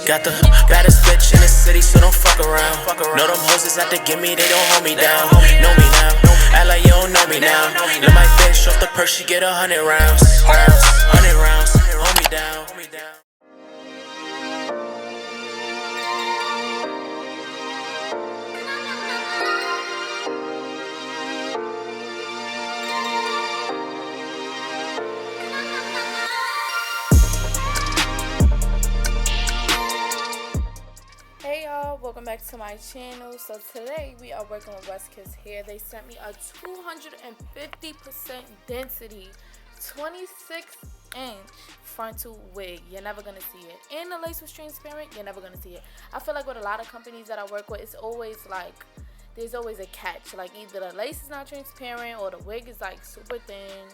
Got the baddest bitch in the city, so don't fuck around. Know them hoes is out to get me, they don't hold me down. Know me now, act like you don't know me now. Let my bitch off the purse, she get 100 rounds. 100 rounds, hold me down. Hey y'all, welcome back to my channel. So today we are working with WestKiss hair. They sent me a 250% density 26-inch frontal wig. You're never gonna see it. And the lace was transparent. You're never gonna see it. I feel like with a lot of companies that I work with, it's always like there's always a catch. Like either the lace is not transparent or the wig is like super thin,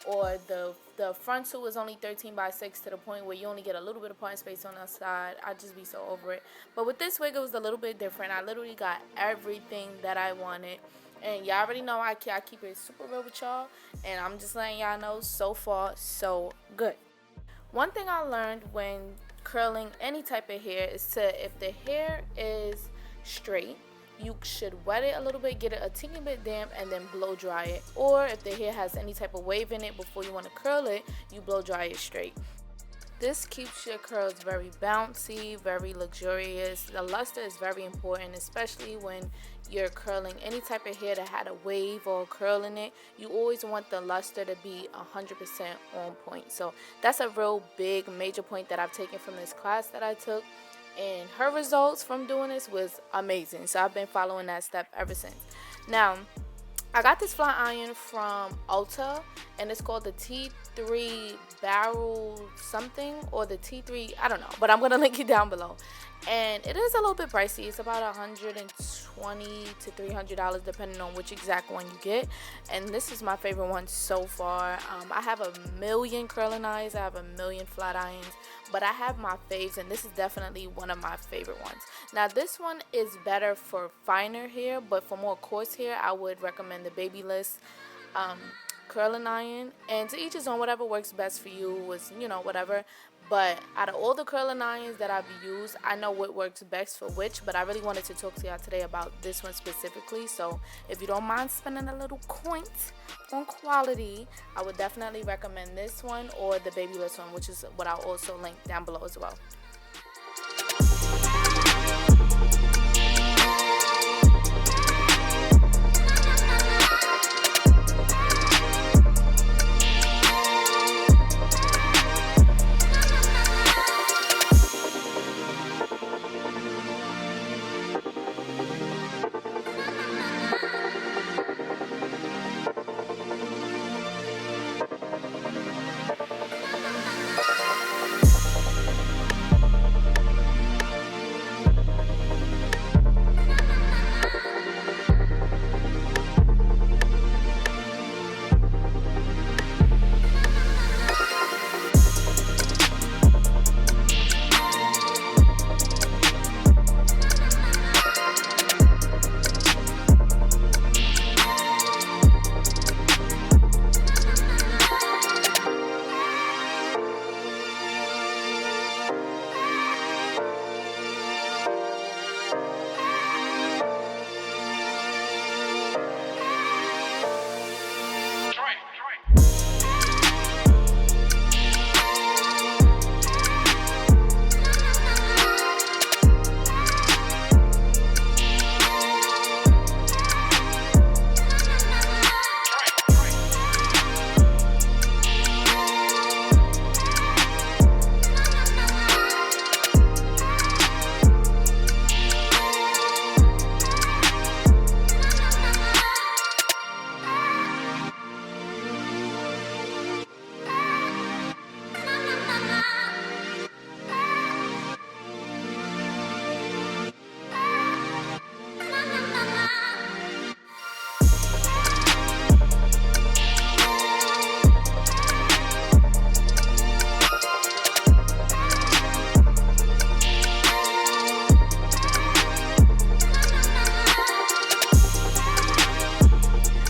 or the frontal is only 13x6 to the point where you only get a little bit of point space on the side. I just be so over it. But with this wig, it was a little bit different. I literally got everything that I wanted. And y'all already know I keep it super real with y'all. And I'm just letting y'all know, so far, so good. One thing I learned when curling any type of hair is if the hair is straight, you should wet it a little bit, get it a teeny bit damp, and then blow dry it. Or if the hair has any type of wave in it, before you want to curl it, you blow dry it straight. This keeps your curls very bouncy, very luxurious. The luster is very important, especially when you're curling any type of hair that had a wave or a curl in it. You always want the luster to be 100% on point. So that's a real big major point that I've taken from this class that I took. And her results from doing this was amazing. So I've been following that step ever since. Now, I got this flat iron from Ulta, and it's called the T3 barrel something, or the T3, I don't know, but I'm going to link it down below. And it is a little bit pricey. It's about $120 to $300 depending on which exact one you get. And this is my favorite one so far. I have a million curling irons. I have a million flat irons. But I have my faves, and this is definitely one of my favorite ones. Now, this one is better for finer hair, but for more coarse hair, I would recommend the Babyless curling iron. And to each his own, whatever works best for you was, whatever. But out of all the curling irons that I've used, I know what works best for which. But I really wanted to talk to y'all today about this one specifically. So if you don't mind spending a little coins on quality, I would definitely recommend this one or the Babyless one, which is what I'll also link down below as well.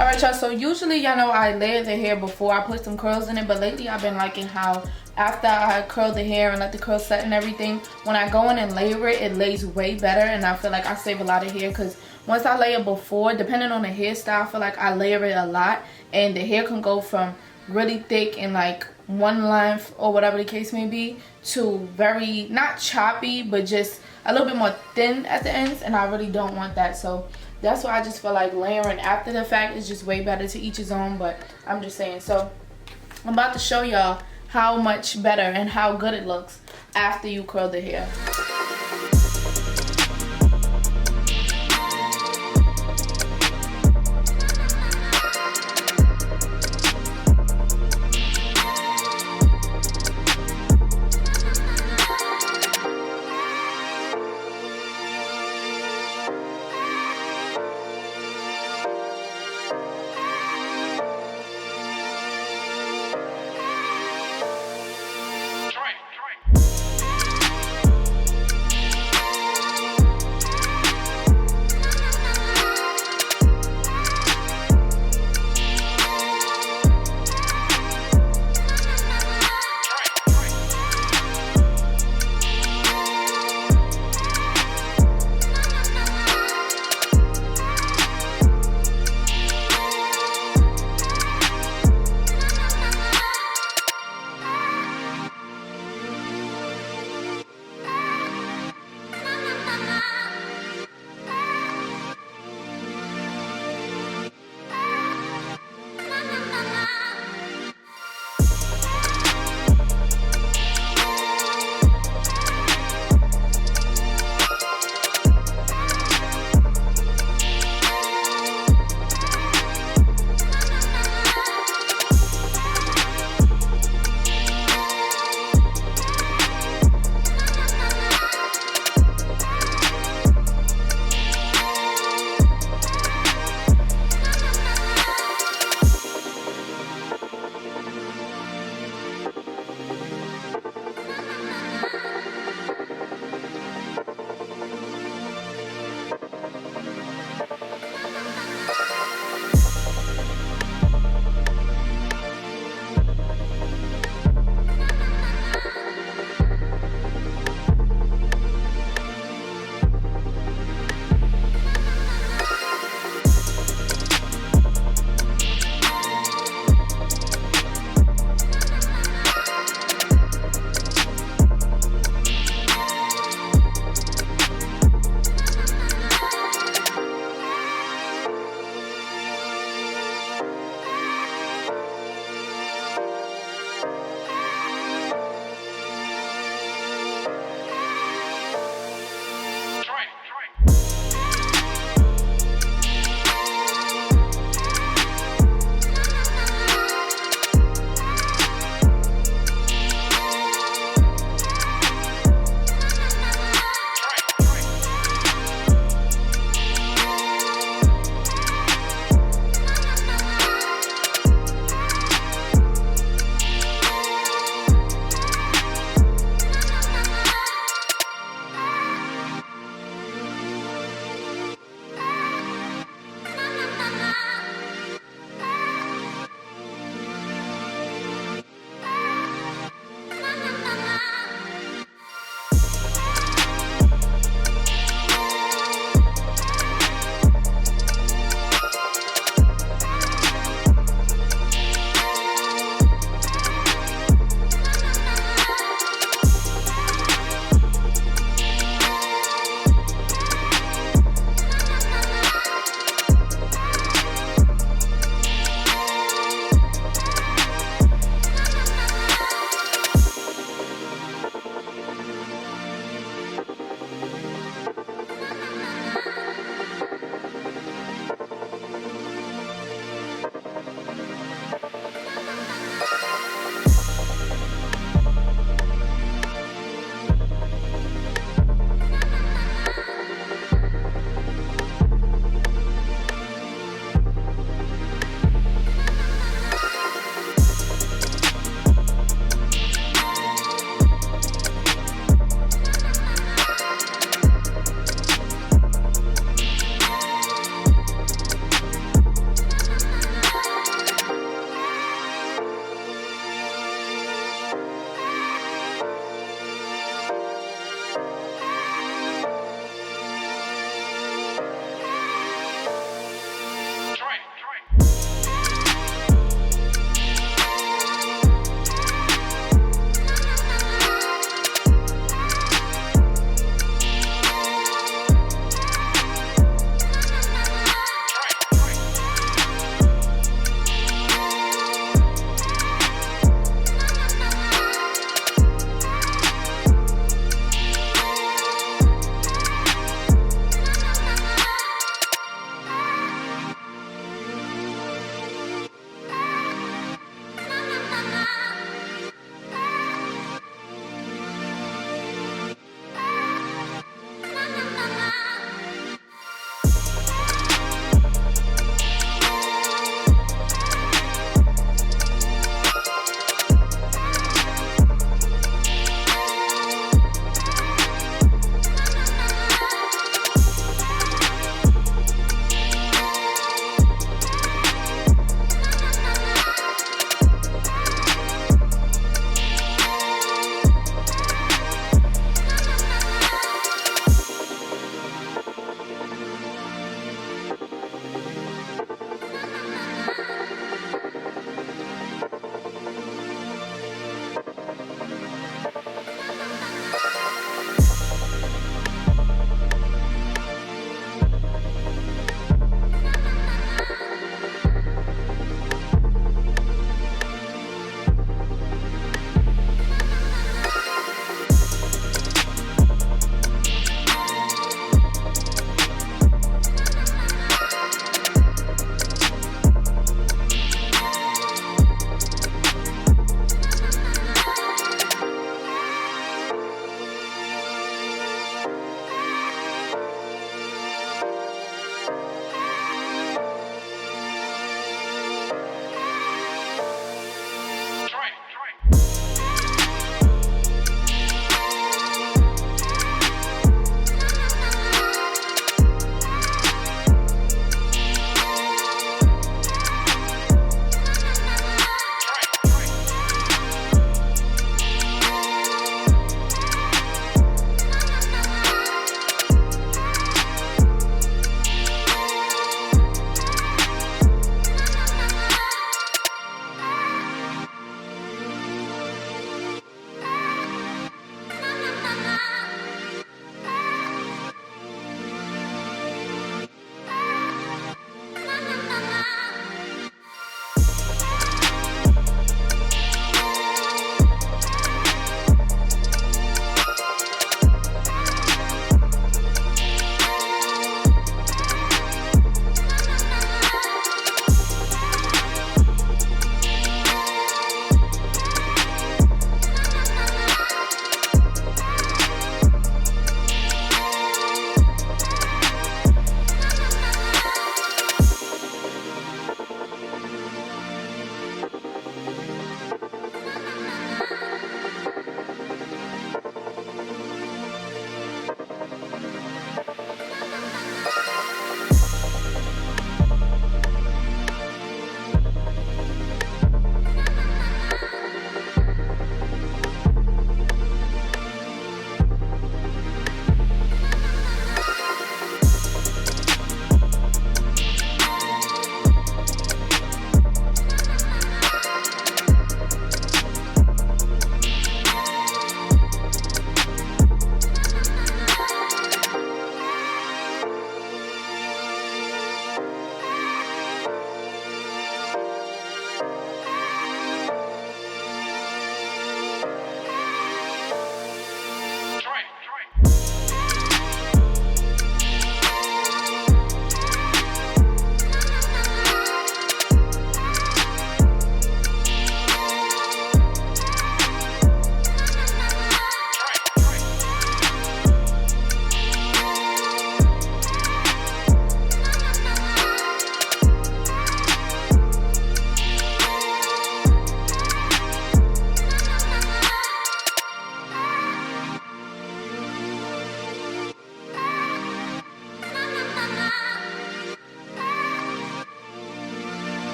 Alright y'all, so usually y'all know I layer the hair before I put some curls in it, but lately I've been liking how after I curl the hair and let the curl set and everything, when I go in and layer it, it lays way better, and I feel like I save a lot of hair, because once I layer before, depending on the hairstyle, I feel like I layer it a lot, and the hair can go from really thick and like one length or whatever the case may be to very, not choppy, but just a little bit more thin at the ends, and I really don't want that. So that's why I just feel like layering after the fact is just way better. To each his own, but I'm just saying. So I'm about to show y'all how much better and how good it looks after you curl the hair.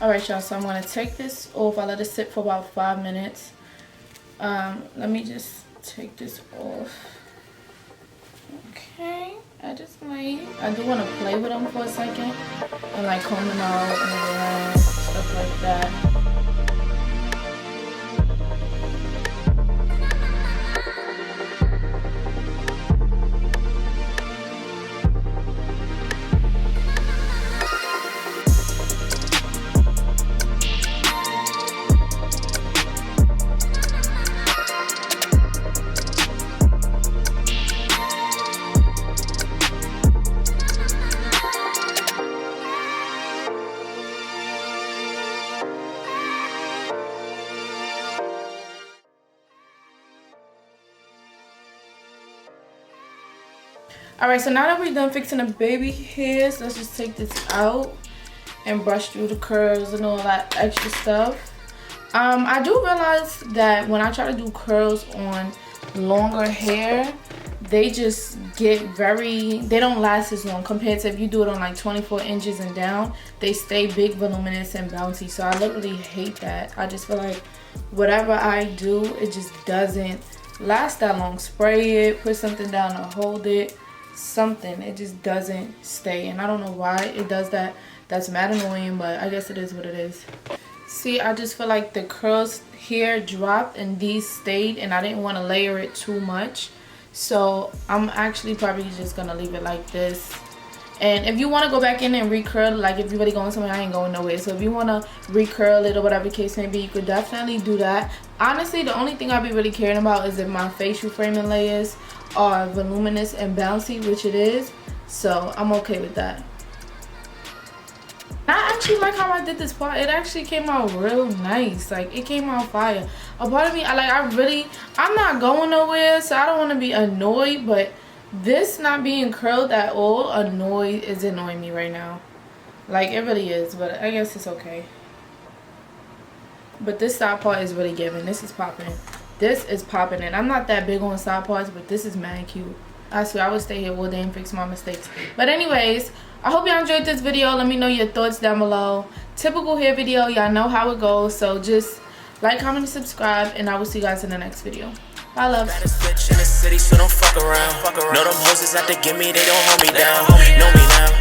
Alright, y'all, so I'm going to take this off. I let it sit for about 5 minutes. Let me just take this off. Okay, I just like, I do want to play with them for a second and like comb them out and around, stuff like that. Alright, so now that we're done fixing the baby hairs, let's just take this out and brush through the curls and all that extra stuff. I do realize that when I try to do curls on longer hair, they just get they don't last as long compared to if you do it on like 24 inches and down. They stay big, voluminous, and bouncy. So I literally hate that. I just feel like whatever I do, it just doesn't last that long. Spray it, put something down to hold it, something, it just doesn't stay, and I don't know why it does that. That's mad annoying, but I guess it is what it is. See, I just feel like the curls here dropped and these stayed, and I didn't want to layer it too much, so I'm actually probably just gonna leave it like this. And if you want to go back in and recurl, like if you're really going somewhere, I ain't going nowhere, so if you want to recurl it or whatever case may be, you could definitely do that. Honestly, the only thing I'll be really caring about is if my facial framing layers are voluminous and bouncy, which it is, so I'm okay with that. I actually like how I did this part. It actually came out real nice. Like, it came out fire. A part of me, I'm not going nowhere, so I don't want to be annoyed, but this not being curled at all is annoying me right now. Like, it really is, but I guess it's okay. But this side part is really giving. This is popping. This is popping, and I'm not that big on side parts, but this is mad cute. I swear I would stay here all day and fix my mistakes. But anyways, I hope y'all enjoyed this video. Let me know your thoughts down below. Typical hair video, y'all know how it goes, so just like, comment, and subscribe, and I will see you guys in the next video. Bye, love. Baddest bitch in the city, so don't fuck around. Know them hoes is out to get me, they don't hold me down. Know me now.